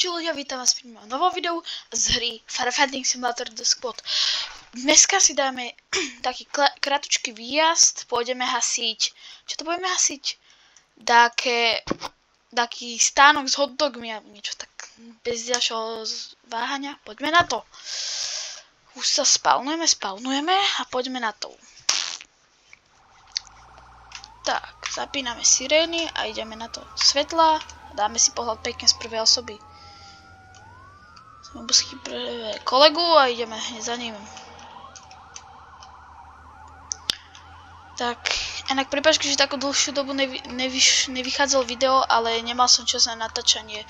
Čaute ľudia, vítam vás pri mojom novom videu z hry Firefighting Simulator The Squad. Dneska si dáme taký kratučký výjazd, pôjdeme hasiť, čo to budeme hasiť? Taký stánok s hotdogmi alebo niečo tak bez ďalšieho váhania. Poďme na to. Už sa spalnujeme a poďme na to. Tak, zapíname sirény a ideme na to svetla. Dáme si pohľad pekne z prvej osoby. Sme busky pre kolegu a ideme hneď za ním. Tak, inak prepáčte, že takú dlhšiu dobu nevychádzalo video, ale nemal som čas na natáčanie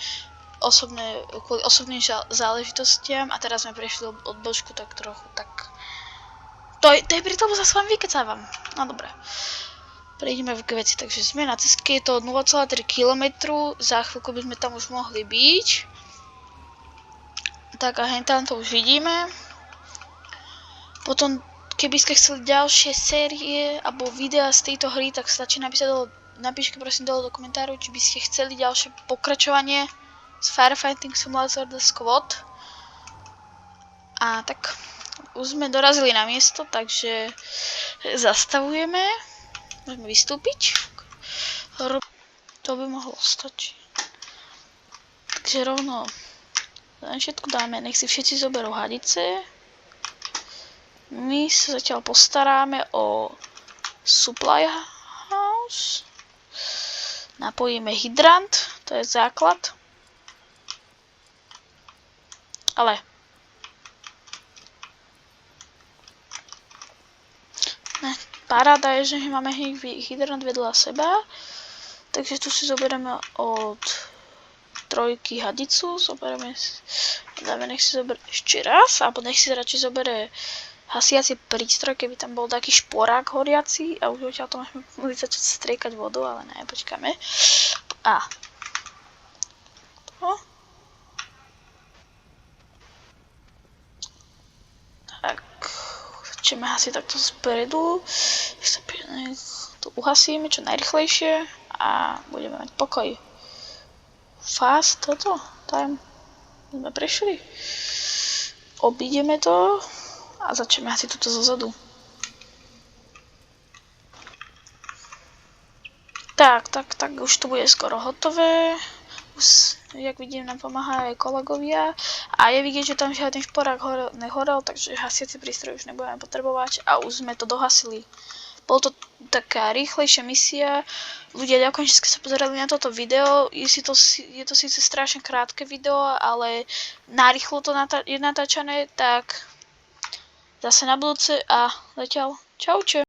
kvôli osobným záležitostiam a teraz sme prešli od bočku tak trochu, tak... To je pri tom, sa s vami vykecávam. No dobre. Prejdeme k veci, takže sme na cestke, je to 0,3 km, za chvíľku by sme tam už mohli byť. Tak a hentam to už vidíme. Potom, keby ste chceli ďalšie série alebo videá z tejto hry, tak stačí napíšte prosím dole do komentárov, či by ste chceli ďalšie pokračovanie z Firefighting Simulator The Squad. A tak, už sme dorazili na miesto, takže zastavujeme. Môžeme vystúpiť. To by mohlo stačiť. Takže rovno na všetko dáme, nech si všetci zoberú hadice. My sa zatiaľ postaráme o supply house. Napojíme hydrant, to je základ. Ale paráda je, že máme hydrant vedľa seba, takže tu si zoberieme od trojky hadicu, dáme, nech si zoberie ešte raz, alebo nech si radšej zoberie hasiaci prístroj, keby tam bol taký šporák horiaci a už odtiaľ to môžeme začať striekať vodu, ale ne, počkáme. A. Tak. Začneme hasiť takto spredu, to uhasíme čo najrychlejšie a budeme mať pokoj. Fast toto, time, sme prešli. Obídeme to a začneme hasiť toto zozadu. Tak, už to bude skoro hotové. Už, jak vidím, nám pomáhajú aj kolegovia a je vidieť, že tam žiaden šporák nehorel, takže hasiaci prístroj už nebudeme potrebovať a už sme to dohasili. Bolo to taká rýchlejšia misia. Ľudia, ďakujem, že ste sa pozerali na toto video. Je to síce strašne krátke video, ale narýchlo to je natáčané, tak zase na budúce a zatiaľ čaute.